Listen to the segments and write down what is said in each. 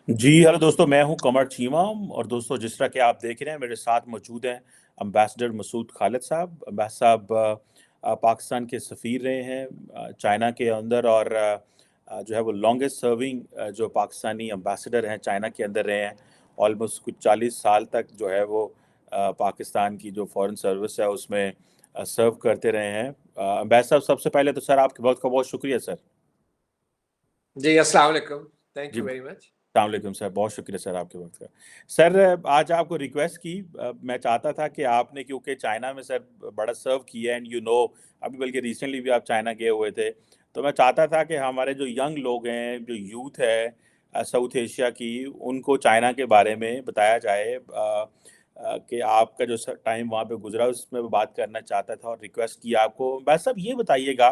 जी, hello दोस्तों, मैं हूँ कमर चीमा। और दोस्तों, जिस तरह कि आप देख रहे हैं, मेरे साथ मौजूद हैं एम्बेसडर मसूद खालिद साहब। एम्बेसडर साहब पाकिस्तान के सफ़ीर रहे हैं चाइना के अंदर, और जो है वो लॉन्गेस्ट सर्विंग जो पाकिस्तानी एम्बेसडर हैं चाइना के अंदर रहे हैं। ऑलमोस्ट कुछ 40 साल तक जो है वो पाकिस्तान की जो फॉरेन सर्विस है उसमें सर्व करते रहे हैं। एम्बेसडर साहब, सबसे पहले तो सर आपके बहुत का बहुत शुक्रिया सर। जी, अस्सलाम वालेकुम। थैंक जी, यू वेरी मच। सलामकुम सर, बहुत शुक्रिया सर आपके वक्त का। सर, आज आपको रिक्वेस्ट की, मैं चाहता था कि आपने, क्योंकि चाइना में सर बड़ा सर्व किया एंड अभी बल्कि रिसेंटली भी आप चाइना गए हुए थे, तो मैं चाहता था कि हमारे जो यंग लोग हैं, जो यूथ है साउथ एशिया की, उनको चाइना के बारे में बताया जाए। कि आपका जो टाइम वहाँ पे गुजरा उसमें मैं बात करना चाहता था और रिक्वेस्ट की आपको। बस अब ये बताइएगा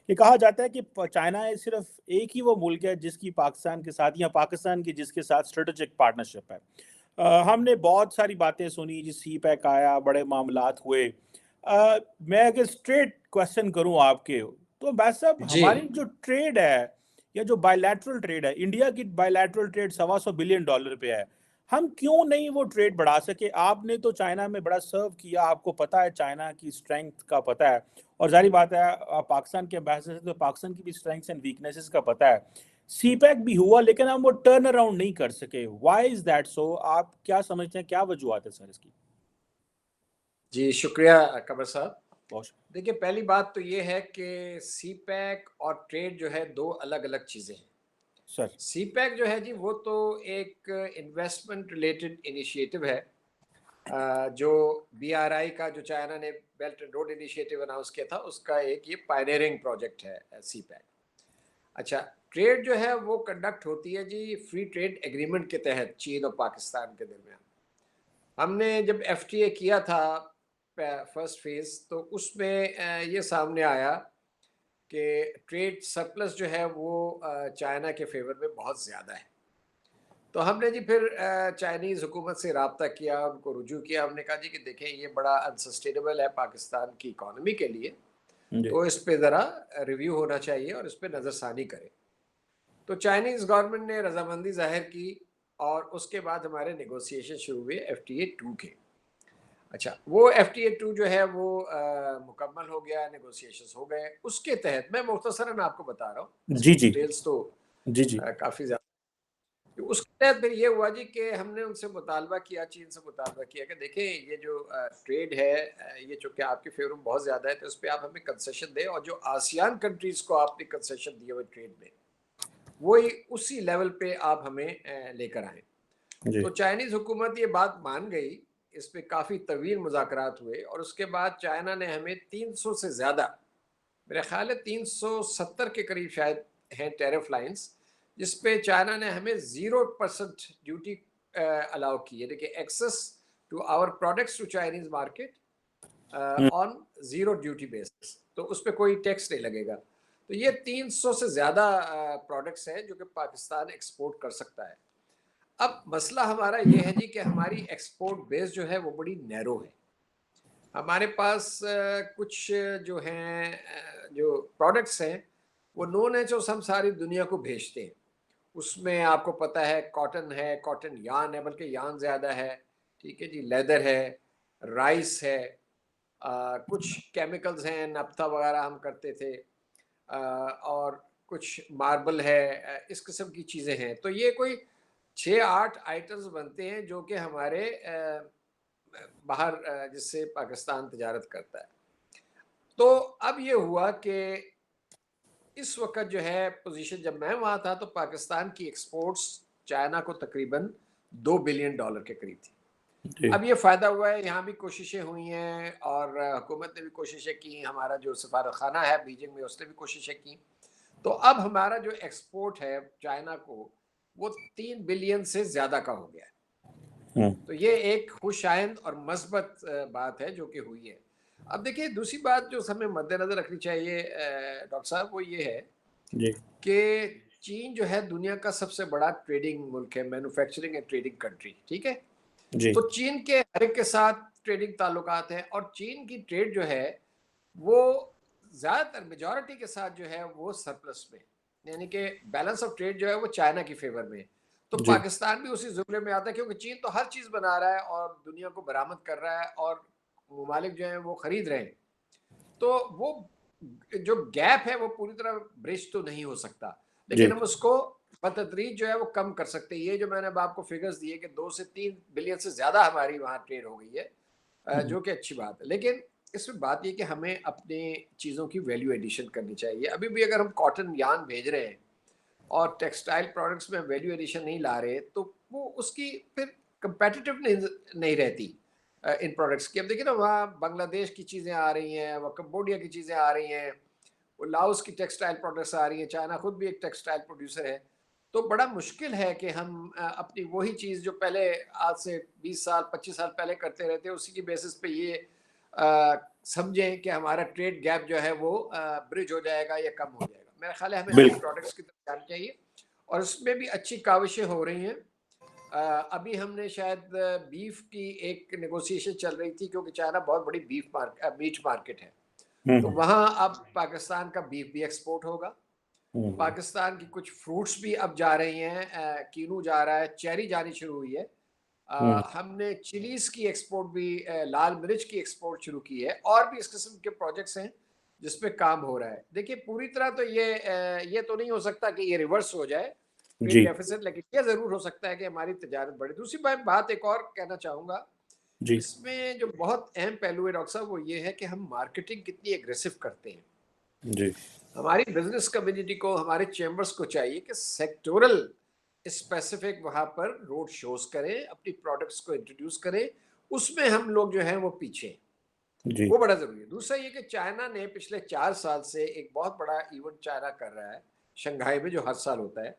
कि कहा जाता है कि चाइना सिर्फ एक ही वो मुल्क है जिसकी पाकिस्तान के साथ, या पाकिस्तान की जिसके साथ स्ट्रेटेजिक पार्टनरशिप है। हमने बहुत सारी बातें सुनी, जी सी पैक आया, बड़े मामलात हुए। मैं अगर स्ट्रेट क्वेश्चन करूं आपके, तो बस साहब, जी हमारी जो ट्रेड है या जो बायलैटरल ट्रेड है, इंडिया की बायलैटरल ट्रेड $125 बिलियन पे है। हम क्यों नहीं वो ट्रेड बढ़ा सके? आपने तो चाइना में बड़ा सर्व किया, आपको पता है चाइना की स्ट्रेंथ का पता है, और जारी बात है आप पाकिस्तान के एम्बेसडर से, तो पाकिस्तान की भी स्ट्रेंथ्स एंड वीकनेसेस का पता है। सीपैक भी हुआ लेकिन हम वो टर्न अराउंड नहीं कर सके। Why is that so? आप क्या समझते हैं, क्या वजूहत है सर इसकी? जी, शुक्रिया कमर साहब। बहुत देखिए, पहली बात तो ये है कि सीपैक और ट्रेड जो है दो अलग अलग चीज़ें हैं। सर। सीपैक जो है जी, वो तो एक इन्वेस्टमेंट रिलेटेड इनिशिएटिव है, जो बीआरआई का, जो चाइना ने belt and road initiative announce किया था, उसका एक ये पायनियरिंग प्रोजेक्ट है सीपैक। अच्छा, ट्रेड जो है वो कंडक्ट होती है जी फ्री ट्रेड एग्रीमेंट के तहत चीन और पाकिस्तान के दरमियान। हमने जब एफटीए किया था फर्स्ट फेज, तो उसमें ये सामने आया कि ट्रेड सरप्लस जो है वो चाइना के फेवर में बहुत ज़्यादा है। तो हमने जी फिर चाइनीज़ हुकूमत से रब्ता किया, उनको रुजू किया। हमने कहा जी कि देखें, ये बड़ा अनसस्टेनेबल है पाकिस्तान की इकॉनमी के लिए, जी। तो इस पे ज़रा रिव्यू होना चाहिए और इस पे नज़रसानी करें। तो चाइनीज़ गवर्नमेंट ने रजामंदी जाहिर की और उसके बाद हमारे नेगोशिएशन शुरू हुए एफटीए 2 के। अच्छा, वो एफटीए 2 जो है वो मुकम्मल हो गया, नेगोशिएशंस हो गए। उसके तहत मैं मुख्तसरन आपको बता रहा हूँ, जी इसमें जी। डिटेल्स तो जी जी। काफ़ी ज़्यादा। तो उसके तहत फिर ये हुआ जी कि हमने उनसे मुतालबा किया, चीन से मुतालबा किया कि देखें, ये जो ट्रेड है, ये चूँकि आपके फेवर में बहुत ज़्यादा है, तो इस पे आप हमें कंसेशन दें, और जो आसियान कंट्रीज़ को आपने कंसेशन दिए हुए ट्रेड में, वही उसी लेवल पे आप हमें लेकर आएँ। जी। तो चाइनीज़ हुकूमत ये बात मान गई। इस पे काफ़ी तवील मुज़ाकरात हुए और उसके बाद चाइना ने हमें 300 से ज़्यादा, मेरा ख़्याल है 370 के करीब शायद हैं टैरिफ लाइन्स, जिस पे चाइना ने हमें 0% ड्यूटी अलाउ की है। देखिए, access to our products to Chinese market hmm. On zero duty basis, तो उस पे कोई टैक्स नहीं लगेगा। तो ये 300 से ज़्यादा प्रोडक्ट्स हैं जो कि पाकिस्तान एक्सपोर्ट कर सकता है। अब मसला हमारा ये है जी कि हमारी एक्सपोर्ट बेस जो है वो बड़ी नैरो है। हमारे पास कुछ जो हैं, जो प्रोडक्ट्स हैं, वो नॉन है, जो हम सारी दुनिया को भेजते हैं। उसमें आपको पता है कॉटन है, कॉटन यार्न है, बल्कि यार्न ज़्यादा है, ठीक है जी, लेदर है, राइस है, कुछ केमिकल्स हैं, नफ्ता वगैरह हम करते थे, और कुछ मार्बल है, इस किस्म की चीज़ें हैं। तो ये कोई 6-8 आइटम्स बनते हैं जो कि हमारे बाहर, जिससे पाकिस्तान तजारत करता है। तो अब ये हुआ कि इस वक्त जो है पोजीशन, जब मैं वहाँ था तो पाकिस्तान की एक्सपोर्ट्स चाइना को तकरीबन $2 बिलियन के करीब थी। जी। अब ये फ़ायदा हुआ है, यहाँ भी कोशिशें हुई हैं और हुकूमत ने भी कोशिशें की, हमारा जो सफारत खाना है बीजिंग में उसने भी कोशिशें की। तो अब हमारा जो एक्सपोर्ट है चाइना को, वो 3 बिलियन से ज़्यादा का हो गया है। हम्म। तो ये एक खुशाइंद और मस्बत बात है जो कि हुई है। अब देखिए, दूसरी बात जो हमें मद्देनज़र रखनी चाहिए डॉक्टर साहब, वो ये है जी कि चीन जो है दुनिया का सबसे बड़ा ट्रेडिंग मुल्क है, मैन्युफैक्चरिंग एंड ट्रेडिंग कंट्री, ठीक है। जी। तो चीन के हर एक के साथ ट्रेडिंग ताल्लुकात हैं, और चीन की ट्रेड जो है वो ज़्यादातर मेजॉरिटी के साथ जो है वो सरप्लस में, यानी कि बैलेंस ऑफ ट्रेड जो है वो चाइना की फेवर में। तो जी। पाकिस्तान भी उसी जुमरे में आता है, क्योंकि चीन तो हर चीज़ बना रहा है और दुनिया को बरामद कर रहा है और ममालिक जो हैं वो खरीद रहे हैं। तो वो जो गैप है वो पूरी तरह ब्रिज तो नहीं हो सकता, जी। लेकिन हम उसको बतदरीज जो है वो कम कर सकते हैं। ये जो मैंने अब आपको फिगर्स दिए कि 2 से 3 बिलियन से ज़्यादा हमारी वहाँ ट्रेड हो गई है, हुँ, जो कि अच्छी बात है। लेकिन इसमें बात ये कि हमें अपने चीज़ों की वैल्यू एडिशन करनी चाहिए। अभी भी अगर हम कॉटन यार्न भेज रहे हैं और टेक्सटाइल प्रोडक्ट्स में वैल्यू एडिशन नहीं ला रहे, तो वो उसकी फिर कंपेटिटिव नहीं रहती इन प्रोडक्ट्स की। अब देखिए ना, वहाँ बांग्लादेश की चीज़ें आ रही हैं, वहाँ कंबोडिया की चीज़ें आ रही हैं, वो लाओस की टेक्सटाइल प्रोडक्ट्स आ रही हैं, चाइना खुद भी एक टेक्सटाइल प्रोड्यूसर है। तो बड़ा मुश्किल है कि हम अपनी वही चीज़ जो पहले आज से 20 साल 25 साल पहले करते रहते हैं, उसी की बेसिस पे ये समझें कि हमारा ट्रेड गैप जो है वो ब्रिज हो जाएगा या कम हो जाएगा। मेरा ख्याल है हमें अपनी बिल्कुल। प्रोडक्ट्स की तरफ जाना चाहिए और उसमें भी अच्छी काविशें हो रही हैं। अभी हमने शायद बीफ की एक नेगोशिएशन चल रही थी, क्योंकि चाइना बहुत बड़ी मीट मार्केट है। हुँ, तो हुँ, वहाँ अब पाकिस्तान का बीफ भी एक्सपोर्ट होगा। हुँ, हुँ, पाकिस्तान की कुछ फ्रूट्स भी अब जा रही हैं, कीनू जा रहा है, चेरी जानी शुरू हुई है। हुँ, हमने चिलीज़ की एक्सपोर्ट भी, लाल मिर्च की एक्सपोर्ट शुरू की है, और भी इस किस्म के प्रोजेक्ट्स हैं जिस पे काम हो रहा है। देखिए पूरी तरह तो ये तो नहीं हो सकता कि ये रिवर्स हो जाए ट्रेड जी, डेफिसिट, लेकिन ये ज़रूर हो सकता है कि हमारी तिजारत बढ़े। दूसरी बात एक और कहना चाहूँगा, जी, इसमें जो बहुत अहम पहलू है डॉक्टर साहब, वो ये है कि हम मार्केटिंग कितनी एग्रेसिव करते हैं। जी, हमारी बिजनेस कम्युनिटी को, हमारे चैम्बर्स को चाहिए कि सेक्टोरल स्पेसिफिक वहाँ पर रोड शोज करें, अपनी प्रोडक्ट्स को इंट्रोड्यूस करें। उसमें हम लोग जो हैं वो पीछे हैं। जी, वो बड़ा ज़रूरी है। दूसरा ये कि चाइना ने पिछले 4 साल से एक बहुत बड़ा इवेंट चाइना कर रहा है, शंघाई में, जो हर साल होता है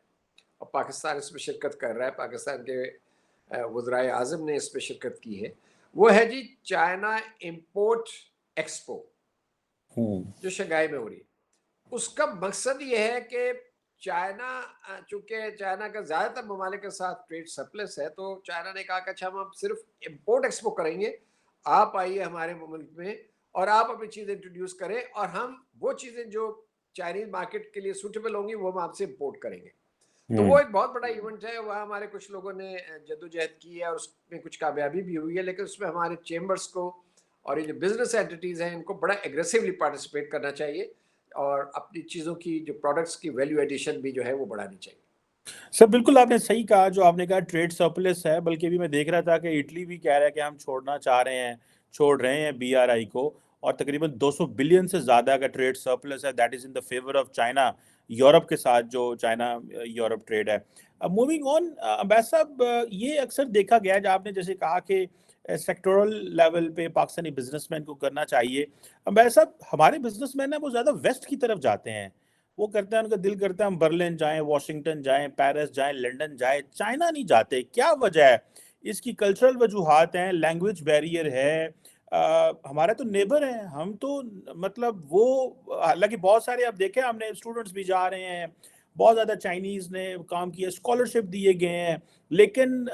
और पाकिस्तान इसमें शिरकत कर रहा है। पाकिस्तान के वज़राए आज़म ने इसमें शिरकत की है। वो है जी चाइना इम्पोर्ट एक्सपो, हुँ, जो शंघाई में हो रही है। उसका मकसद ये है कि चाइना, चूँकि चाइना का ज़्यादातर ममालिक के साथ ट्रेड सरप्लस है, तो चाइना ने कहा कि अच्छा हम अब सिर्फ इम्पोर्ट एक्सपो करेंगे, आप आइए हमारे मुल्क में और आप अपनी चीज़ इंट्रोड्यूस करें और हम वो चीज़ें जो चाइनीज़ मार्केट के लिए सूटेबल होंगी वो हम आपसे इम्पोर्ट करेंगे। तो हुँ। वो एक बहुत बड़ा इवेंट है, वहाँ हमारे कुछ लोगों ने जद्दोजहद की है और उसमें कुछ कामयाबी भी हुई है, लेकिन उसमें हमारे चेम्बर्स को और ये जो बिजनेस एंटिटीज़ हैं इनको बड़ा एग्रेसिवली पार्टिसिपेट करना चाहिए और अपनी चीज़ों की, जो प्रोडक्ट्स की वैल्यू एडिशन भी जो है वो बढ़ानी चाहिए। सर, बिल्कुल आपने सही कहा जो आपने कहा ट्रेड सरप्लस है, बल्कि अभी मैं देख रहा था कि इटली भी कह रहा है कि हम छोड़ना चाह रहे हैं, छोड़ रहे हैं बीआरआई को और तकरीबन 200 बिलियन से ज़्यादा का ट्रेड सरप्लस है that is in the favour of China, Europe के साथ जो चाइना यूरोप ट्रेड है। अब मूविंग ऑन अब्बास साहब ये अक्सर देखा गया है जो आपने जैसे कहा कि सेक्टोरल लेवल पे पाकिस्तानी बिज़नेसमैन को करना चाहिए। अब्बास साहब हमारे बिज़नेसमैन हैं वो ज़्यादा वेस्ट की तरफ जाते हैं। वो करते हैं उनका दिल करता है हम बर्लिन जाएँ, वॉशिंगटन जाएँ, पेरिस जाएँ, लंदन जाएँ, चाइना नहीं जाते, क्या वजह है? इसकी कल्चरल वजूहात हैं, लैंग्वेज बैरियर है हमारा तो नेबर है, हम तो मतलब वो हालाँकि बहुत सारे आप देखें हमने स्टूडेंट्स भी जा रहे हैं, बहुत ज़्यादा चाइनीज़ ने काम किया, स्कॉलरशिप दिए गए हैं, लेकिन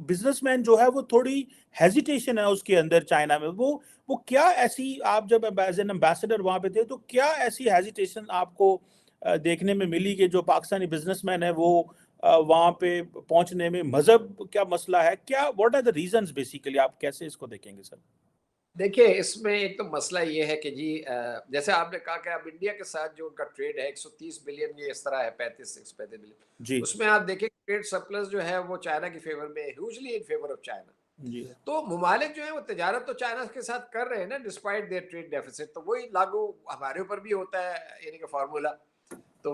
बिज़नेसमैन जो है वो थोड़ी हेजिटेशन है उसके अंदर चाइना में। वो क्या ऐसी आप जब एज़ एन एम्बेसडर वहाँ पे थे, तो क्या ऐसी हेजिटेशन आपको देखने में मिली कि जो पाकिस्तानी बिज़नेसमैन है वो वहाँ पे पहुँचने में मज़हब क्या मसला है? क्या what are the reasons basically आप कैसे इसको देखेंगे सर? देखिए, इसमें एक तो मसला ये है कि जी, जैसे आपने कहा कि अब इंडिया के साथ जो उनका ट्रेड है 130 बिलियन, ये इस तरह है, 35 बिलियन। जी, उसमें आप देखिए ट्रेड सरप्लस जो है वो चाइना की फेवर में है, hugely in favour of China. जी। तो ममालिक जो है वो तिजारत तो चाइना के साथ कर रहे हैं ना, डिस्पाइट देयर ट्रेड डेफिसिट, तो वही लागू हमारे ऊपर भी होता है, यानी कि फार्मूला। तो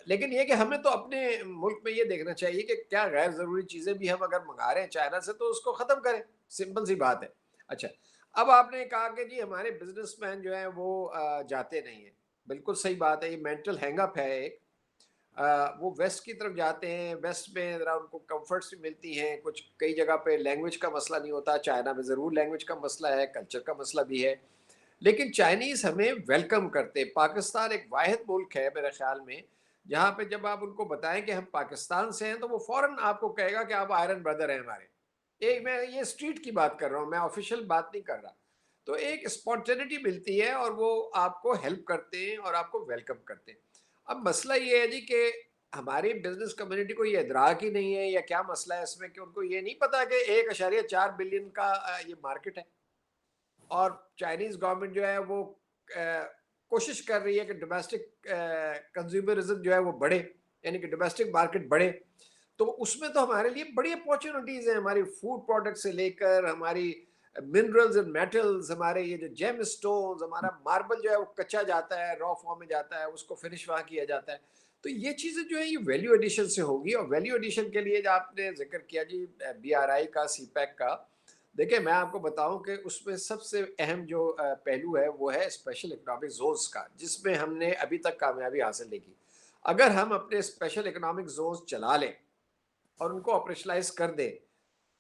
लेकिन ये कि हमें तो अपने मुल्क में ये देखना चाहिए कि क्या गैर ज़रूरी चीज़ें भी हम अगर मंगा रहे हैं चाइना से तो उसको ख़त्म करें, सिंपल सी बात है। अच्छा, अब आपने कहा कि जी हमारे बिजनेसमैन जो हैं वो जाते नहीं हैं। बिल्कुल सही बात है, ये मेंटल हैंगअप है एक। वो वेस्ट की तरफ जाते हैं, वेस्ट में ज़रा उनको कम्फर्ट्स भी मिलती हैं, कुछ कई जगह पे लैंग्वेज का मसला नहीं होता, चाइना में ज़रूर लैंग्वेज का मसला है, कल्चर का मसला भी है। लेकिन चाइनीज़ हमें वेलकम करते हैं। पाकिस्तान एक वाहिद मुल्क है मेरे ख़्याल में, जहाँ पे जब आप उनको बताएँ कि हम पाकिस्तान से हैं, तो वो फ़ौरन आपको कहेगा कि आप आयरन ब्रदर हैं हमारे। मैं ये स्ट्रीट की बात कर रहा हूँ, मैं ऑफ़िशियल बात नहीं कर रहा। तो एक स्पॉन्टेनिटी मिलती है और वो आपको हेल्प करते हैं और आपको वेलकम करते हैं। अब मसला ये है जी कि हमारी बिजनेस कम्युनिटी को ये इदराक ही नहीं है या क्या मसला है इसमें कि उनको ये नहीं पता कि 1.4 बिलियन का ये मार्केट है और चाइनीज गवर्नमेंट जो है वो कोशिश कर रही है कि डोमेस्टिक कंज्यूमरिज्म जो है वो बढ़े, यानी कि डोमेस्टिक मार्केट बढ़े। तो उसमें तो हमारे लिए बड़ी अपॉर्चुनिटीज हैं, हमारी फूड प्रोडक्ट से लेकर हमारी मिनरल्स एंड मेटल्स, हमारे ये जो जेम स्टोन्स, हमारा मार्बल जो है वो कच्चा जाता है, रॉ फॉर्म में जाता है, उसको फिनिश वहाँ किया जाता है। तो ये चीज़ें जो है ये वैल्यू एडिशन से होगी, और वैल्यू एडिशन के लिए जो आपने जिक्र किया जी BRI का, CPEC का, देखिए मैं आपको बताऊं कि उसमें सबसे अहम जो पहलू है वो है स्पेशल इकोनॉमिक जोन्स का, जिसमें हमने अभी तक कामयाबी हासिल नहीं की। अगर हम अपने स्पेशल इकोनॉमिक जोन्स चला लें और उनको ऑपरेशनलाइज कर दें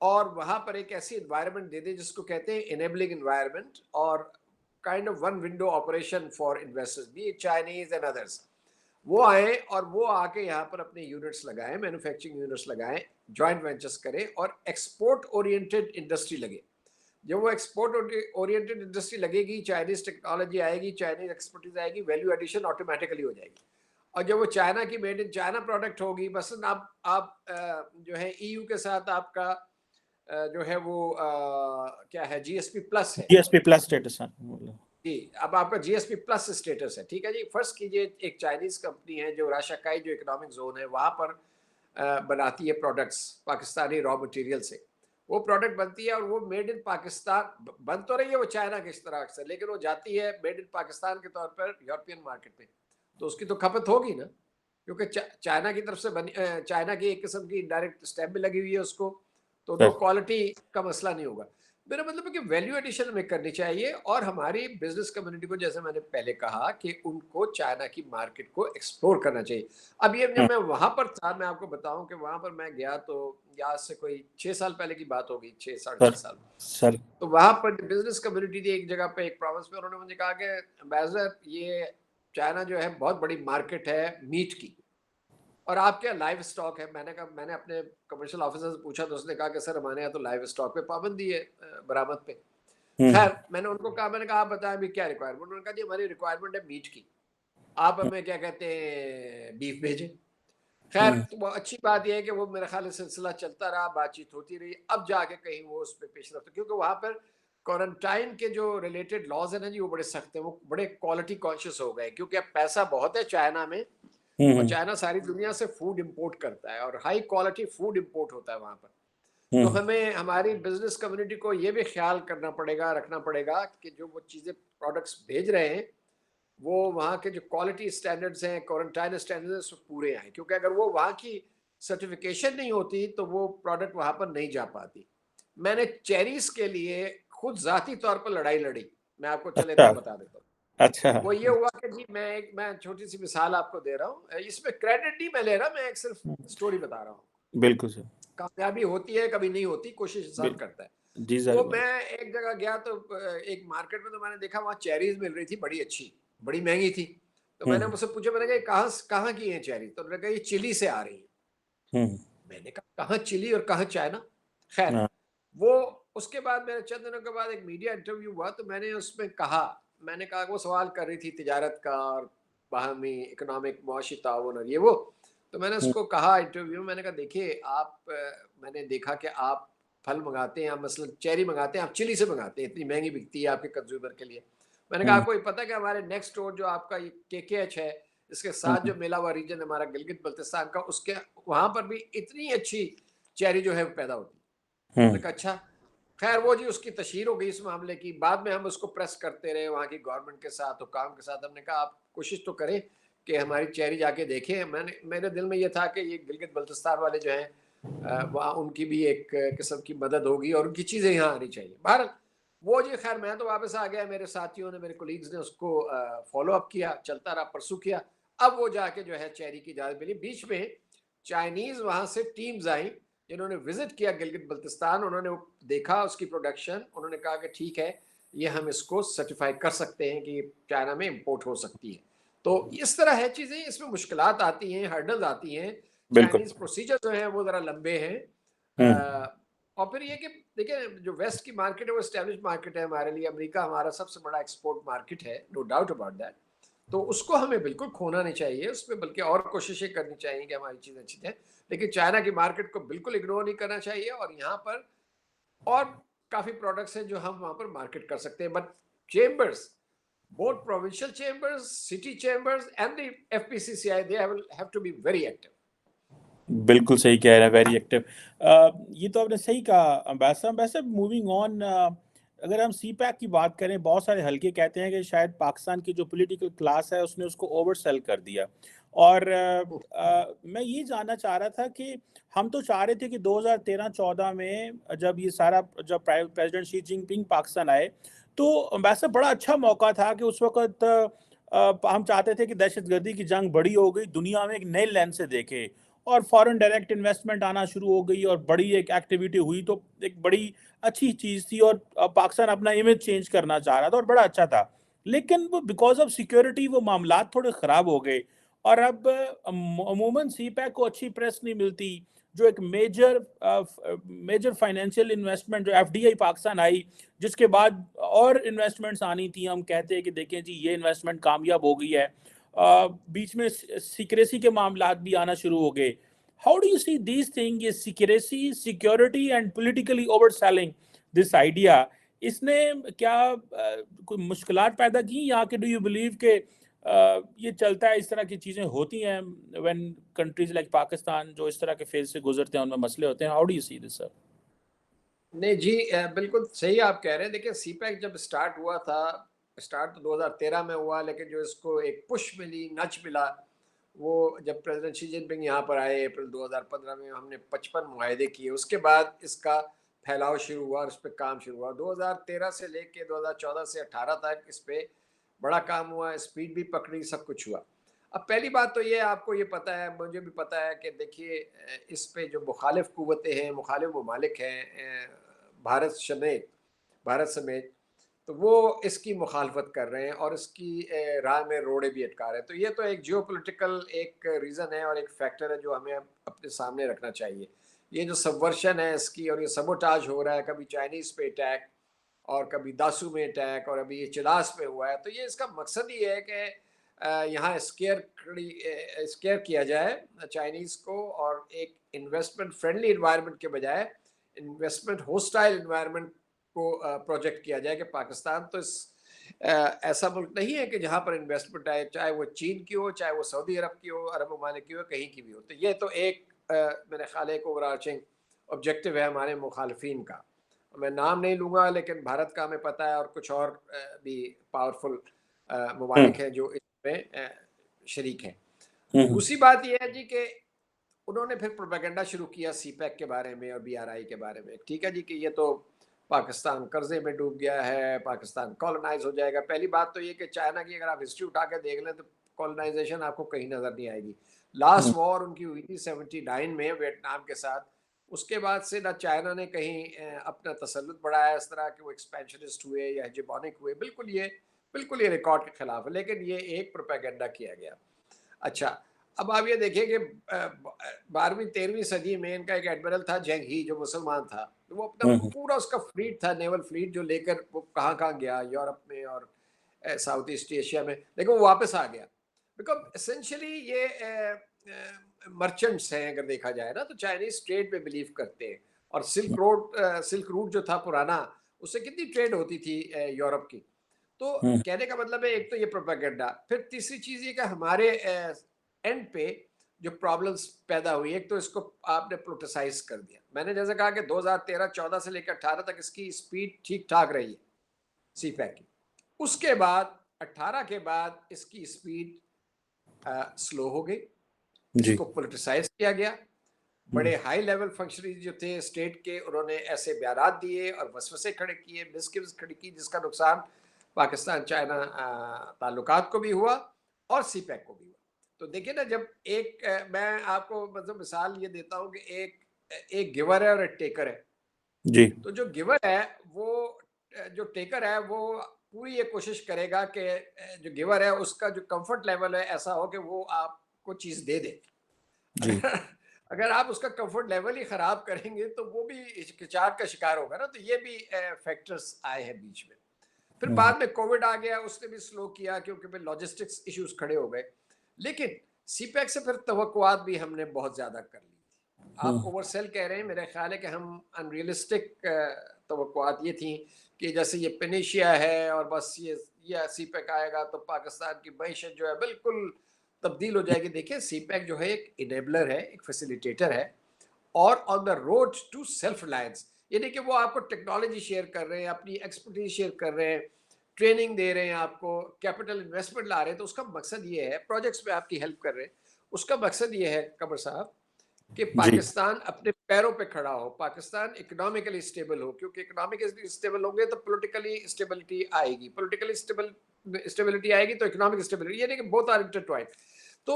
और वहां पर एक ऐसी एनवायरनमेंट दे दें जिसको कहते हैं इनेबलिंग एनवायरनमेंट, और kind of one window operation for investors, be Chinese and others, वो आए और वो आके यहाँ पर अपने यूनिट्स लगाएं, मैन्युफैक्चरिंग यूनिट्स लगाएं, जॉइंट वेंचर्स करें और एक्सपोर्ट ओरिएंटेड इंडस्ट्री लगे। जब वो एक्सपोर्ट ओरिएंटेड इंडस्ट्री लगेगी, चाइनीज टेक्नोलॉजी आएगी, चाइनीज एक्सपर्टीज आएगी, वैल्यू एडिशन ऑटोमेटिकली हो जाएगी। और जब वो चाइना की मेड इन चाइना प्रोडक्ट होगी, बस आप जो है EU के साथ आपका जो है वो क्या है, GSP+ है GSP+ स्टेटस है। जी। अब आपका GSP+ स्टेटस है, ठीक है जी। फर्स्ट कीजिए, एक चाइनीज कंपनी है जो राशाकाई जो इकोनॉमिक जोन है वहां पर बनाती है प्रोडक्ट्स पाकिस्तानी रॉ मटेरियल से, वो प्रोडक्ट बनती है और वो मेड इन पाकिस्तान बन तो रही है वो चाइना के इश्तराक से, लेकिन वो जाती है मेड इन पाकिस्तान के तौर पर यूरोपियन मार्केट में, तो उसकी तो खपत होगी ना, क्योंकि चाइना की तरफ से बनी, चाइना की एक किस्म की डायरेक्ट स्टैम्प भी लगी हुई है उसको, तो क्वालिटी का मसला नहीं होगा। मेरा मतलब है कि वैल्यू एडिशन हमें करनी चाहिए, और हमारी बिजनेस कम्युनिटी को, जैसे मैंने पहले कहा, कि उनको चाइना की मार्केट को एक्सप्लोर करना चाहिए। अब ये जब मैं वहां पर था, मैं आपको बताऊं कि वहां पर मैं गया तो आज से कोई 6 साल पहले की बात होगी, 6 साढ़े 6 साल। सर तो वहां पर बिजनेस कम्युनिटी थी एक जगह पे, एक प्रोविंस में, उन्होंने मुझे कहा कि एम्बेसडर, ये चाइना जो है बहुत बड़ी मार्केट है मीट की, और आप क्या लाइव स्टॉक है? मैंने कहा, मैंने अपने कमर्शियल ऑफिसर से पूछा तो उसने कहा कि सर हमारे यहाँ तो लाइव स्टॉक पे पाबंदी है, बरामद पे। खैर मैंने उनको कहा, मैंने कहा आप बताएं अभी क्या रिक्वायरमेंट? उन्होंने कहा जी हमारी रिक्वायरमेंट है मीट की, आप हमें क्या कहते हैं बीफ भेजें। खैर तो वो अच्छी बात यह है कि वो मेरा ख्याल सिलसिला चलता रहा, बातचीत होती रही, अब जाके कहीं वो उस पर पेशरफ, क्योंकि वहाँ पर क्वारंटाइन के जो रिलेटेड लॉज है ना जी वो बड़े सख्त हैं, वो बड़े क्वालिटी कॉन्शियस हो गए, क्योंकि अब पैसा बहुत है चाइना में, और चाइना सारी दुनिया से फूड इंपोर्ट करता है और हाई क्वालिटी फूड इंपोर्ट होता है वहाँ पर। तो हमें हमारी बिजनेस कम्युनिटी को ये भी ख्याल करना पड़ेगा, रखना पड़ेगा कि जो वो चीज़ें प्रोडक्ट्स भेज रहे हैं वो वहाँ के जो क्वालिटी स्टैंडर्ड्स हैं, क्वारंटाइन स्टैंडर्ड्स पूरे हैं, क्योंकि अगर वो वहाँ की सर्टिफिकेशन नहीं होती तो वो प्रोडक्ट वहाँ पर नहीं जा पाती। मैंने चेरीज के लिए खुद जाती तौर पर लड़ाई लड़ी, मैं आपको चले अच्छा इतना बता देता हूँ। अच्छा वो ये हुआ कि जी मैं छोटी सी मिसाल आपको दे रहा हूँ, इसमें क्रेडिट नहीं मैं ले रहा, मैं एक सिर्फ स्टोरी बता रहा हूँ। बिल्कुल सर। कामयाबी होती है, कभी नहीं होती, कोशिश इंसान करता है। जी सर। तो मैं एक जगह गया तो एक मार्केट में, तो मैंने देखा वहाँ चेरीज मिल रही थी बड़ी अच्छी, बड़ी महंगी थी। तो मैंने मुझसे पूछा, मैंने कहा कहाँ कहाँ की है चेरी? तो उन्होंने कहा ये चिली से आ रही है। मैंने कहा कहाँ चिली और कहाँ चाइना? खैर वो, उसके बाद मेरे चंद दिनों के बाद एक मीडिया इंटरव्यू हुआ, तो मैंने उसमें कहा, मैंने कहा, वो सवाल कर रही थी तिजारत का और बाहमी इकोनॉमिक मुआशी ताउन और ये वो। तो मैंने उसको कहा इंटरव्यू में, मैंने कहा देखिए आप, मैंने देखा कि आप फल मंगाते हैं, आप मसलन चेरी मंगाते हैं, आप चिली से मंगाते हैं, इतनी महंगी बिकती है आपके कंज्यूमर के लिए। मैंने कहा आपको ये पता है कि हमारे नेक्स्ट डोर जो आपका ये KKH है, इसके साथ जो मिला हुआ रीजन हमारा गिलगित बल्तिस्तान का, उसके वहां पर भी इतनी अच्छी चेरी जो है पैदा होती है। मैंने कहा अच्छा। खैर वो जी उसकी तशहीर हो गई इस मामले की, बाद में हम उसको प्रेस करते रहे वहाँ की गवर्नमेंट के साथ, हुकाम के साथ। हमने कहा आप कोशिश तो करें कि हमारी चेरी जाके देखें। मेरे दिल में ये था कि ये गिलगित बल्तिस्तान वाले जो हैं वहाँ उनकी भी एक किस्म की मदद होगी और उनकी चीज़ें यहाँ आनी चाहिए। बहरहाल वो जी, खैर मैं तो वापस आ गया, मेरे साथियों ने, मेरे कोलीग्स ने उसको फॉलो अप किया, चलता रहा, परसू किया। अब वो जाके जो है चेरी की इजाज़त मिली। बीच में चाइनीज़ वहाँ से टीम्स आई जिन्होंने विजिट किया गिलगित बल्तिस्तान, उन्होंने देखा उसकी प्रोडक्शन, उन्होंने कहा कि ठीक है ये हम इसको सर्टिफाई कर सकते हैं कि चाइना में इंपोर्ट हो सकती है। तो इस तरह है चीज़ें, इसमें मुश्किलात आती हैं, हर्डल्स आती हैं, बिल्कुल। चाइनीज़ प्रोसीजर जो हैं वो ज़रा लंबे हैं। और फिर ये कि देखिए जो वेस्ट की मार्केट है वो एस्टेब्लिश मार्केट है हमारे लिए, अमेरिका हमारा सबसे बड़ा एक्सपोर्ट मार्केट है, नो डाउट अबाउट दैट। तो उसको हमें बिल्कुल खोना नहीं चाहिए, उसमें बल्कि और कोशिशें करनी चाहिए कि हमारी चीज़ें अच्छी जाएँ। लेकिन चाइना की मार्केट को बिल्कुल इग्नोर नहीं करना चाहिए, और यहाँ पर और काफ़ी प्रोडक्ट्स हैं जो हम वहाँ पर मार्केट कर सकते हैं। But chambers, both provincial chambers, city chambers, and the FPCCI, they have to be very active. बिल्कुल सही कह रहे हैं, वेरी एक्टिव। ये तो आपने सही कहा अम्बेसडर। अम्बेसडर, मूविंग ऑन, अगर हम सीपैक की बात करें, बहुत सारे हल्के कहते हैं कि शायद पाकिस्तान की जो पॉलिटिकल क्लास है उसने उसको ओवर सेल कर दिया। और मैं ये जानना चाह रहा था कि हम तो चाह रहे थे कि 2013-14 में जब प्रेसिडेंट शी जिनपिंग पाकिस्तान आए, तो अम्बेसडर बड़ा अच्छा मौका था कि उस वक़्त हम चाहते थे कि दहशतगर्दी की जंग बड़ी हो गई, दुनिया में एक नए लेंस से देखे और फॉरेन डायरेक्ट इन्वेस्टमेंट आना शुरू हो गई और बड़ी एक एक्टिविटी हुई, तो एक बड़ी अच्छी चीज़ थी। और पाकिस्तान अपना इमेज चेंज करना चाह रहा था और बड़ा अच्छा था। लेकिन वो बिकॉज़ ऑफ सिक्योरिटी वो मामलात थोड़े ख़राब हो गए और अब अमूमन सीपैक को अच्छी प्रेस नहीं मिलती। जो एक मेजर फाइनेंशियल इन्वेस्टमेंट जो एफडीआई पाकिस्तान आई, जिसके बाद और इन्वेस्टमेंट्स आनी थी, हम कहते हैं कि देखें जी ये इन्वेस्टमेंट कामयाब हो गई है। बीच में सीक्रेसी के मामलात भी आना शुरू हो गए। How do you see these thing, ये secrecy, security and politically over selling this idea, इसने क्या कोई मुश्किलात पैदा की, या कि डू यू बिलीव के ये चलता है, इस तरह की चीज़ें होती हैं व्हेन कंट्रीज लाइक पाकिस्तान जो इस तरह के फेज से गुजरते हैं उनमें मसले होते हैं? How do you see this sir? नहीं जी, बिल्कुल सही आप कह रहे हैं। देखिए, सीपैक जब स्टार्ट हुआ था, स्टार्ट तो 2013 में हुआ, लेकिन जो इसको एक पुश मिली, नच मिला, वो जब प्रेसिडेंट शी जिनपिंग यहाँ पर आए अप्रैल 2015 में, हमने 55 मुआहदे किए। उसके बाद इसका फैलाव शुरू हुआ और इस पे काम शुरू हुआ। 2013 से लेके 2014 से 18 तक इस पे बड़ा काम हुआ, स्पीड भी पकड़ी, सब कुछ हुआ। अब पहली बात तो ये, आपको ये पता है, मुझे भी पता है कि देखिए, इस पे जो मुखालिफ कुव्वतें हैं, मुखालिफ ममालिक हैं, भारत समेत भारत समेत, तो वो इसकी मुखालफत कर रहे हैं और इसकी राह में रोड़े भी अटका रहे हैं। तो ये तो एक जियोपॉलिटिकल एक रीज़न है और एक फैक्टर है जो हमें अपने सामने रखना चाहिए। ये जो सबवर्शन है इसकी, और ये सबोटाज हो रहा है, कभी चाइनीज़ पे अटैक और कभी दासू में अटैक और अभी ये चिलास में हुआ है, तो ये इसका मकसद ही है कि यहाँ स्केयर किया जाए चाइनीज़ को, और एक इन्वेस्टमेंट फ्रेंडली इन्वायरमेंट के बजाय इन्वेस्टमेंट होस्टाइल इन्वायरमेंट को प्रोजेक्ट किया जाए कि पाकिस्तान तो ऐसा मुल्क नहीं है कि जहाँ पर इन्वेस्टमेंट आए, चाहे वो चीन की हो, चाहे वो सऊदी अरब की हो, अरब ममालिक की हो, कहीं की भी हो। तो ये तो एक मेरे ख्याल एक ओवरआर्चिंग ऑब्जेक्टिव है हमारे मुखालफिन का। मैं नाम नहीं लूँगा, लेकिन भारत का हमें पता है, और कुछ और भी पावरफुल हम्म। ममालिक हैं जो इसमें शरीक हैं। हम्म। दूसरी बात ये है जी कि उन्होंने फिर प्रोपेगेंडा शुरू किया सीपैक के बारे में और बीआरआई के बारे में। ठीक है जी, कि ये तो पाकिस्तान कर्जे में डूब गया है, पाकिस्तान कॉलोनाइज हो जाएगा। पहली बात तो ये कि चाइना की अगर आप हिस्ट्री उठा के देख लें तो कॉलोनाइजेशन आपको कहीं नज़र नहीं आएगी। लास्ट वॉर उनकी हुई थी 79 में वियतनाम के साथ। उसके बाद से ना चाइना ने कहीं अपना तसल्लुत बढ़ाया इस तरह के वो एक्सपेंशनिस्ट हुए या हेजेमोनिक हुए। बिल्कुल ये रिकॉर्ड के खिलाफ है, लेकिन ये एक प्रोपेगेंडा किया गया। अच्छा, अब आप ये देखिए कि 12वीं-13वीं सदी में इनका एक एडमिरल था जेंग ही, जो मुसलमान था। तो वो अपना हम्म। पूरा उसका फ्लीट था, नेवल फ्लीट, जो लेकर वो कहाँ-कहाँ गया यूरोप में और साउथ ईस्ट एशिया में, लेकिन वो वापस आ गया। बिकॉज़ एसेंशियली ये मर्चेंट्स हैं, अगर देखा जाए ना, तो चाइनीज़ ट्रेड पे बिलीव करते हैं। और सिल्क रूट जो था पुराना, उससे कितनी ट्रेड होती थी यूरोप की। तो हम्म। कहने का मतलब है, एक तो ये प्रोपेगेंडा, फिर तीसरी चीज़ ये कि हमारे एंड पे जो प्रॉब्लम्स पैदा हुई, एक तो इसको आपने पोलिटिसाइज कर दिया। मैंने जैसे कहा कि 2013-14 से लेकर 18 तक इसकी स्पीड ठीक-ठाक रही है सीपैक की। उसके बाद 18 के बाद इसकी स्पीड स्लो हो गई, जी। इसको पोलिटिसाइज किया गया। हम्म। बड़े हाई लेवल फंक्शनरीज जो थे स्टेट के, उन्होंने ऐसे बयानात दिए और वसवसे खड़े किए, मिसगिव्स खड़ी की, जिसका नुकसान पाकिस्तान चाइना ताल्लुकात को भी हुआ और सीपैक को भी हुआ। तो देखिए ना, जब मैं आपको मतलब मिसाल ये देता हूँ कि एक गिवर है और एक टेकर है। जी। तो जो गिवर है वो जो टेकर है वो पूरी ये कोशिश करेगा कि जो गिवर है उसका जो कंफर्ट लेवल है ऐसा हो कि वो आपको चीज़ दे दे। जी। अगर अगर आप उसका कंफर्ट लेवल ही खराब करेंगे तो वो भी हिचकिचाहट का शिकार होगा ना। तो ये भी फैक्टर्स आए हैं बीच में। फिर बाद में कोविड आ गया, उसने भी स्लो किया क्योंकि फिर लॉजिस्टिक्स इश्यूज खड़े हो गए। लेकिन सीपैक से फिर तवक्कुआत भी हमने बहुत ज़्यादा कर ली थी। आप ओवरसेल कह रहे हैं, मेरा ख्याल है कि हम अनरियलिस्टिक तवक्कुआत ये थी कि जैसे ये पेनिशिया है और बस ये सीपैक आएगा तो पाकिस्तान की मईशत जो है बिल्कुल तब्दील हो जाएगी। देखिए, सीपैक जो है एक इनेबलर है, एक फैसिलिटेटर है, और on the road to self reliance, यानी कि वो आपको टेक्नोलॉजी शेयर कर रहे हैं, अपनी एक्सपर्टीज शेयर कर रहे हैं, ट्रेनिंग दे रहे हैं, आपको कैपिटल इन्वेस्टमेंट ला रहे हैं। तो उसका मकसद ये है, प्रोजेक्ट्स में आपकी हेल्प कर रहे हैं, उसका मकसद ये है कमर साहब कि जी पाकिस्तान अपने पैरों पे खड़ा हो, पाकिस्तान इकोनॉमिकली स्टेबल हो, क्योंकि इकोनॉमिकली स्टेबल होंगे तो पॉलिटिकली स्टेबिलिटी आएगी, पॉलिटिकली स्टेबिलिटी आएगी तो इकोनॉमिक स्टेबिलिटी, यानी कि बोथ आर इंटरट्वाइंड। तो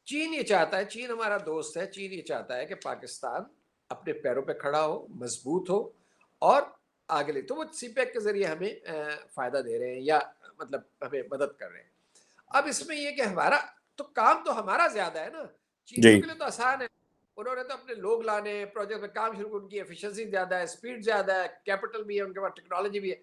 चीन ये चाहता है, चीन हमारा दोस्त है, चीन ये चाहता है कि पाकिस्तान अपने पैरों पे खड़ा हो, मजबूत हो और आगे ले। तो वो सीपैक के जरिए हमें फायदा दे रहे हैं, या मतलब हमें मदद कर रहे हैं। अब इसमें ये कि हमारा तो काम तो हमारा ज्यादा है ना, चीनियों जी के लिए तो आसान है। उन्होंने तो अपने लोग लाने, प्रोजेक्ट में काम शुरू, उनकी एफिशिएंसी ज्यादा है, स्पीड ज्यादा है, कैपिटल भी है उनके पास, टेक्नोलॉजी भी है।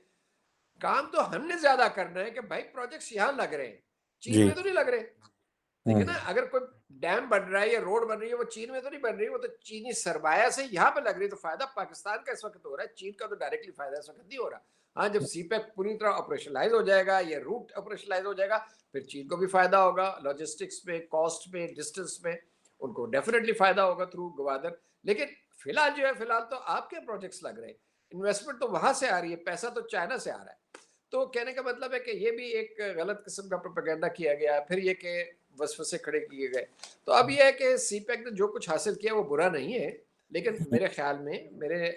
काम तो हमने ज्यादा करना है कि भाई प्रोजेक्ट्स यहाँ लग रहे हैं, चीन जी में तो नहीं लग रहे। देखिए ना, हम्म अगर कोई डैम बन रहा है या रोड बन रही है, वो चीन में तो नहीं बन रही, वो तो चीनी सरमाया से यहाँ पे लग रही है। तो फायदा पाकिस्तान का इस वक्त हो रहा है, चीन का तो डायरेक्टली फायदा इस वक्त नहीं हो रहा। हाँ, जब सीपैक पूरी तरह ऑपरेशनलाइज हो जाएगा, ये रूट ऑपरेशनलाइज हो जाएगा, फिर चीन को भी फायदा होगा, लॉजिस्टिक्स में, कॉस्ट में, डिस्टेंस में उनको डेफिनेटली फायदा होगा थ्रू गवादर। लेकिन फिलहाल जो है, फिलहाल तो आपके प्रोजेक्ट्स लग रहे हैं, इन्वेस्टमेंट तो वहां से आ रही है, पैसा तो चाइना से आ रहा है। तो कहने का मतलब है कि ये भी एक गलत किस्म का प्रोपेगेंडा किया गया, फिर ये कि वसवसे खड़े किए गए। तो अब यह है कि सीपैक ने जो कुछ हासिल किया वो बुरा नहीं है, लेकिन मेरे ख्याल में, मेरे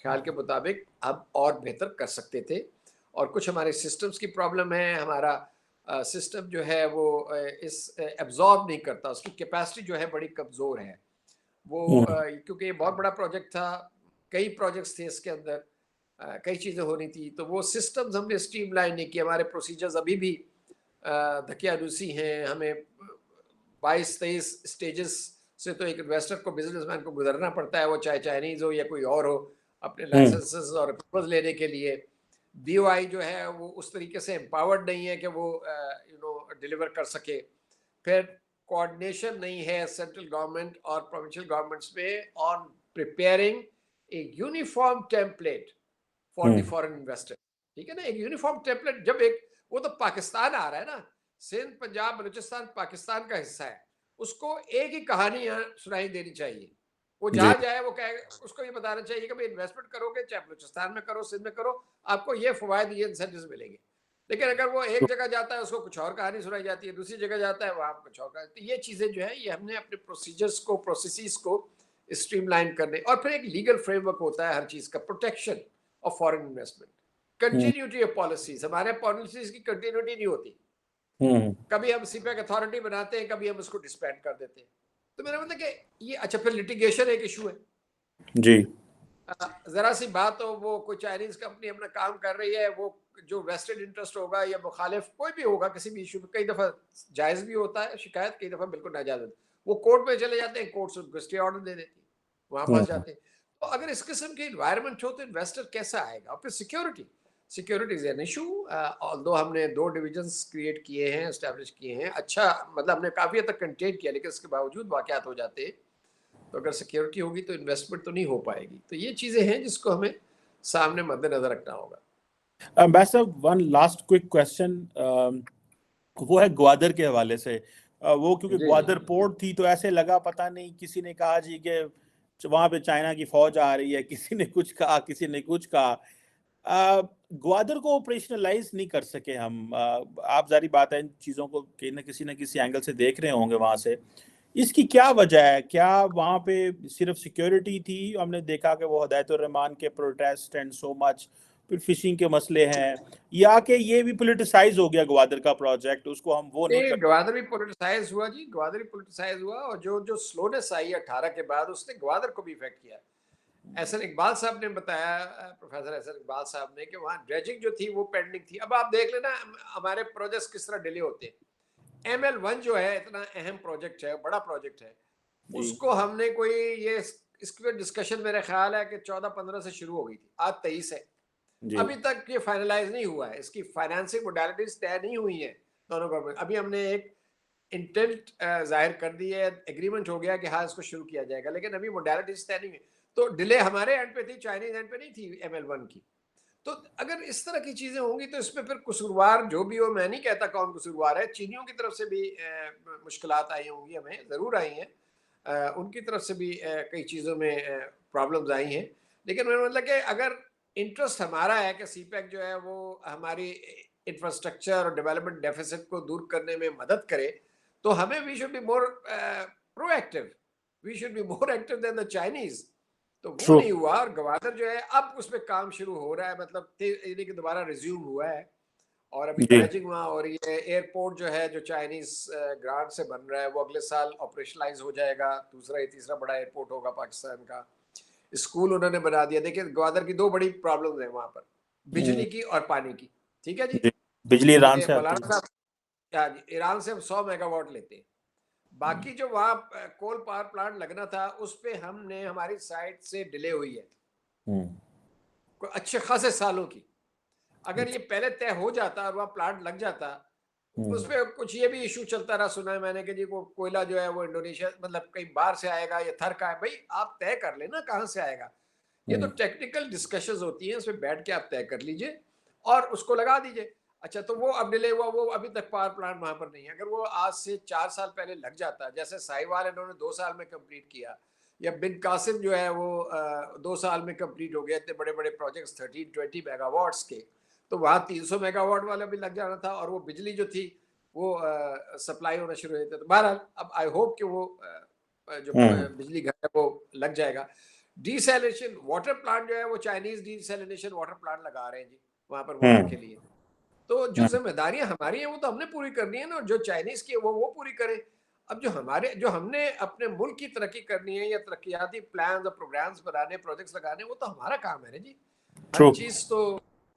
ख्याल के मुताबिक अब और बेहतर कर सकते थे। और कुछ हमारे सिस्टम्स की प्रॉब्लम है, हमारा सिस्टम जो है वो इस एब्जॉर्ब नहीं करता, उसकी कैपेसिटी जो है बड़ी कमज़ोर है वो। क्योंकि ये बहुत बड़ा प्रोजेक्ट था, कई प्रोजेक्ट्स थे इसके अंदर, कई चीज़ें होनी थी, तो वो सिस्टम्स हमने स्ट्रीमलाइन नहीं किए। हमारे प्रोसीजर्स अभी भी धकियानुसी हैं, हमें 22-23 स्टेजेस से तो एक इन्वेस्टर को, बिजनेसमैन को गुजरना पड़ता है, वो चाहे चाइनीज हो या कोई और हो, अपने हम्म लाइसेंसेस और अप्रूवल लेने के लिए। बीओआई जो है वो उस तरीके से एम्पावर्ड नहीं है कि वो डिलीवर कर सके। फिर कोऑर्डिनेशन नहीं है सेंट्रल गवर्नमेंट और प्रोविंशियल गवर्नमेंट्स में on preparing a uniform template for the hmm foreign investor. ठीक है ना, एक यूनिफॉर्म टेम्पलेट, जब एक, वो तो पाकिस्तान आ रहा है ना, सिंध, पंजाब, बलूचिस्तान पाकिस्तान का हिस्सा है, उसको एक ही कहानी यहाँ सुनाई देनी चाहिए। वो जी जहां जाए वो कहे, उसको ये बताना चाहिए कि भाई इन्वेस्टमेंट करोगे, चाहे बलूचिस्तान में करो, सिंध में करो, आपको ये फवायद, ये इंसेंटिव्स मिलेंगे। लेकिन अगर वो एक जगह जाता है, उसको कुछ और कहानी सुनाई जाती है, दूसरी जगह जाता है, वहां कुछ और कहानी। तो ये चीजें जो है, ये हमने अपने प्रोसीजर्स को, प्रोसेसेस को स्ट्रीमलाइन करने, और फिर एक लीगल फ्रेमवर्क होता है हर चीज का, protection of foreign investment, hmm continuity of policies. हमारे पॉलिसीज की कंटिन्यूटी नहीं होती, हम्म कभी हम सीपैक अथॉरिटी बनाते हैं, कभी हम उसको डिस्बैंड कर देते हैं। तो मेरा मतलब कि ये, अच्छा, फिर लिटिगेशन एक इशू है। जी जरा सी बात हो, वो कोई चाइनीज कंपनी अपना काम कर रही है, वो जो वेस्टेड इंटरेस्ट होगा या मुखालिफ कोई भी होगा किसी भी इशू में, कई दफा जायज भी होता है शिकायत, कई दफा बिल्कुल नाजायज होता है, वो कोर्ट में चले जाते हैं, कोर्ट से उनको स्टे ऑर्डर दे देती है, वहां फंस हम्म जाते हैं। तो अगर इस किस्म की इन्वायरमेंट हो तो इन्वेस्टर कैसा आएगा? और फिर security, security is an issue. Although हमने 2 डिविजन्स क्रिएट किए हैं, एस्टैब्लिश किए हैं, अच्छा, मतलब हमने काफी हद तक कंटेन किया, लेकिन इसके बावजूद वाकयात हो जाते हैं। तो अगर सिक्योरिटी होगी तो इन्वेस्टमेंट तो नहीं हो पाएगी। तो ये चीज़ें हैं जिसको हमें सामने मद्देनजर रखना होगा। बस वन लास्ट क्विक क्वेश्चन, वो है ग्वादर के हवाले से। वो क्योंकि जी जी ग्वादर पोर्ट थी तो ऐसे लगा, पता नहीं, किसी ने कहा जी कि वहां पे चाइना की फौज आ रही है, किसी ने कुछ कहा, किसी ने कुछ कहा। ग्वादर को ऑपरेशनलाइज नहीं कर सके हम। आप जारी बात है, इन चीज़ों को कहीं ना किसी एंगल से देख रहे होंगे वहां से। इसकी क्या वजह है? क्या वहां पे सिर्फ सिक्योरिटी थी? हमने देखा कि वो हदायतुर रहमान के प्रोटेस्ट एंड सो मच, फिर फिशिंग के मसले हैं, या कि ये भी पोलिटिसाइज हो गया ग्वादर का प्रोजेक्ट, उसको हम वो नहीं नहीं, कर। ग्वादर भी पोलिटिसाइज हुआ जी, ग्वादर भी पोलिटिसाइज हुआ, और जो जो स्लोनेस आई 18 के बाद, उसने ग्वादर को भी इफेक्ट किया। एहसन इकबाल साहब ने बताया, प्रोफेसर एहसन इकबाल साहब ने, कि वहाँ ड्रेजिंग जो थी वो पेंडिंग थी। अब आप देख लेना हमारे प्रोजेक्ट्स किस तरह डिले होते हैं। ML1 जो है इतना अहम प्रोजेक्ट है, बड़ा प्रोजेक्ट है, जी उसको हमने कोई ये, इसकी डिस्कशन मेरा ख्याल है कि 14-15 से शुरू हो गई थी, आज 23 है। जी। अभी तक ये फाइनलाइज नहीं हुआ है, इसकी फाइनेंसिंग मोडालिटीज तय नहीं हुई है दोनों गवर्नमेंट। अभी हमने एक इंटेंट जाहिर कर दी है, एग्रीमेंट हो गया कि हाँ इसको शुरू किया जाएगा, लेकिन अभी मोडालिटीज तय नहीं है। तो डिले हमारे एंड पे थी, चाइनीज एंड पे नहीं थी ML1 की। तो अगर इस तरह की चीजें होंगी तो इसमें फिर कसूरवार जो भी हो, मैं नहीं कहता कौन कसूरवार है, चीनियों की तरफ से भी मुश्किलात आई होंगी, हमें जरूर आई हैं, उनकी तरफ से भी कई चीजों में प्रॉब्लम्स आई हैं। लेकिन मेरा मतलब कि अगर इंटरेस्ट हमारा है कि सीपैक जो है वो हमारी इंफ्रास्ट्रक्चर और डेवलपमेंट डेफिसिट को दूर करने में मदद करे, तो हमें we should be more proactive, we should be more active then the Chinese. तो वो ट्रू। नहीं हुआ, और गवादर जो है अब उस पर काम शुरू हो रहा है, मतलब यानी कि दोबारा रिज्यूम हुआ है, और अभी जी। ड्रेजिंग वहाँ हो रही है। एयरपोर्ट जो है जो चाइनीज ग्रांट से बन रहा है वो अगले साल ऑपरेशनलाइज हो जाएगा, दूसरा या तीसरा बड़ा एयरपोर्ट होगा पाकिस्तान का। स्कूल उन्होंने बना दिया। देखिए ग्वादर की दो बड़ी प्रॉब्लम है वहाँ पर, बिजली की और पानी की। ठीक है जी। जी। बिजली ईरान ये से आती मौलाना है। साहब, क्या जी, ईरान से हम 100 मेगावाट लेते हैं। बाकी जो वहाँ कोल पावर प्लांट लगना था उस पे हमने हमारी साइड से डिले हुई है हम्म। कोई अच्छे खासे सालों की। अगर ये पहले तय हो जाता और वहाँ प्लांट लग जाता, उस पे कुछ ये भी इशू चलता रहा, सुना है मैंने कि जी वो कोयला जो है वो इंडोनेशिया मतलब कहीं बाहर से आएगा या थर का है। भाई आप तय कर लेना कहाँ से आएगा। ये तो हम्म। टेक्निकल डिस्कशंस होती हैं, उसमें बैठ के आप तय कर लीजिए और उसको लगा दीजिए। अच्छा, तो वो अब डिले हुआ, वो अभी तक पावर प्लांट वहां पर नहीं है। अगर वो आज से 4 साल पहले लग जाता, जैसे साहिवाल इन्होंने 2 साल में कंप्लीट किया, या बिन कासिम जो है वो 2 साल में कंप्लीट हो गया, इतने बड़े बड़े प्रोजेक्ट्स 13-20 मेगावाट्स के, तो वहाँ 300 मेगावाट वाला भी लग जाना था, और वो बिजली जो थी वो सप्लाई होना शुरू हो जाता। तो बहरहाल अब आई होप कि वो जो हम्म। बिजली घर है वो लग जाएगा। डीसैलिनेशन वाटर प्लांट जो है वो चाइनीज डीसैलिनेशन वाटर प्लांट लगा रहे हैं जी वहां पर वाटर हम्म। के लिए। तो जो हम्म। जिम्मेदारियां हमारी हैं वो तो हमने पूरी करनी है ना, और जो चाइनीज की है वो पूरी करें। अब जो हमने अपने मुल्क की तरक्की करनी है, या तरक्याती प्लान और प्रोग्राम्स बनाने, प्रोजेक्ट्स लगाने, वो तो हमारा काम है ना जी। हर ट्रू। चीज तो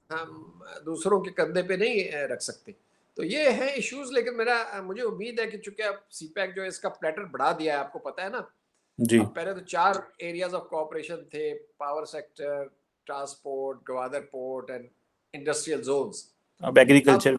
हम दूसरों के कंधे पे नहीं रख सकते। तो ये है इश्यूज। लेकिन मुझे उम्मीद है कि चूंकि अब सीपैक जो है इसका प्लेटर बढ़ा दिया है, आपको पता है ना। जी। अब पहले तो 4 एरियाज ऑफ कोऑपरेशन थे, power sector, transport, Gwadar port and industrial zones. अब एग्रीकल्चर।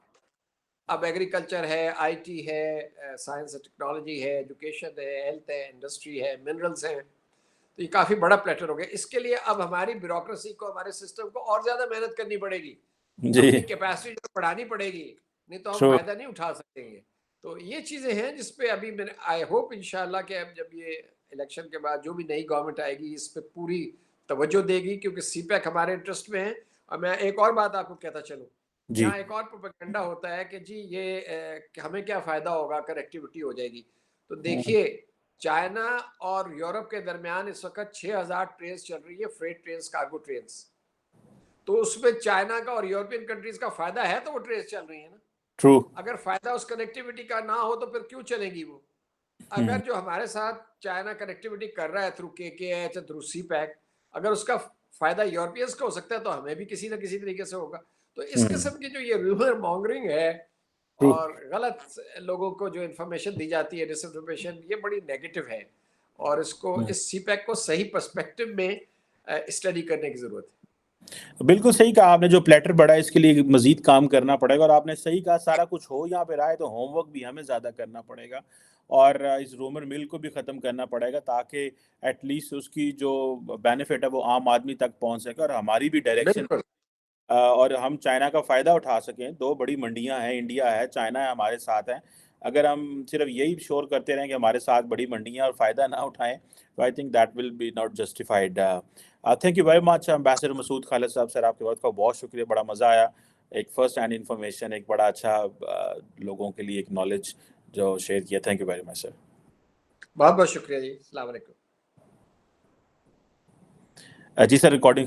अब एग्रीकल्चर है, आईटी है, साइंस एंड टेक्नोलॉजी है, एजुकेशन है, हेल्थ है, इंडस्ट्री है, मिनरल्स हैं। तो ये काफ़ी बड़ा प्लेटर हो गया। इसके लिए अब हमारी ब्यूरोक्रेसी को, हमारे सिस्टम को और ज़्यादा मेहनत करनी पड़ेगी, जी। अपनी कैपेसिटी बढ़ानी पड़ेगी, नहीं तो हम ट्रू। फ़ायदा नहीं उठा सकेंगे। तो ये चीज़ें हैं जिस पे अभी मैंने आई होप इंशाल्लाह कि अब जब ये इलेक्शन के बाद जो भी नई गवर्नमेंट आएगी इस पे पूरी तवज्जो देगी, क्योंकि सीपैक हमारे इंटरेस्ट में है। और मैं एक और बात आपको कहता चलूँ, जी। यहाँ एक और प्रोपेगेंडा होता है कि जी ये कि हमें क्या फ़ायदा होगा, कनेक्टिविटी हो जाएगी। तो हम्म। देखिए, चाइना और यूरोप के दरमियान इस वक्त 6000 ट्रेन चल रही है, फ्रेट ट्रेन, कार्गो ट्रेन। तो उसमें चाइना का और यूरोपियन कंट्रीज का फायदा है, तो वो ट्रेन चल रही है ना। ट्रू। अगर फायदा उस कनेक्टिविटी का ना हो तो फिर क्यों चलेगी वो। हम्म। अगर जो हमारे साथ चाइना कनेक्टिविटी कर रहा है थ्रू KKH, थ्रू CPEC, अगर उसका फायदा यूरोपियंस को हो सकता है तो हमें भी किसी ना किसी तरीके से होगा। तो इस हम्म। किस्म की जो ये रूमर मॉन्गरिंग है ट्रू। और गलत लोगों को जो इन्फॉर्मेशन दी जाती है, डिसइंफॉर्मेशन, ये बड़ी नेगेटिव है, और इसको इस CPEC को सही पर्सपेक्टिव में स्टडी करने की जरूरत है। बिल्कुल सही कहा आपने। जो प्लेटर बढ़ा है इसके लिए मजीद काम करना पड़ेगा, और आपने सही कहा सारा कुछ हो यहाँ पे रहा है तो होमवर्क भी हमें ज़्यादा करना पड़ेगा, और इस रूमर मिल को भी ख़त्म करना पड़ेगा, ताकि एटलीस्ट उसकी जो बेनिफिट है वो आम आदमी तक पहुँच सके और हमारी भी डायरेक्शन, बिल्कुल। और हम चाइना का फ़ायदा उठा सकें। दो बड़ी मंडियां हैं, इंडिया है, चाइना है, हमारे साथ है। अगर हम सिर्फ यही शोर करते रहें कि हमारे साथ बड़ी मंडियां और फ़ायदा ना उठाएं, तो I think that will be not justified. Thank you very much ambassador Masood Khalid sahab. Sir आपके वक्त का बहुत शुक्रिया, बड़ा मज़ा आया। एक फ़र्स्ट हैंड इन्फॉर्मेशन, एक बड़ा अच्छा लोगों के लिए एक नॉलेज जो शेयर किया। Thank you very much sir. बहुत बहुत शुक्रिया जी। अस्सलाम वालेकुम। जी सर, रिकॉर्डिंग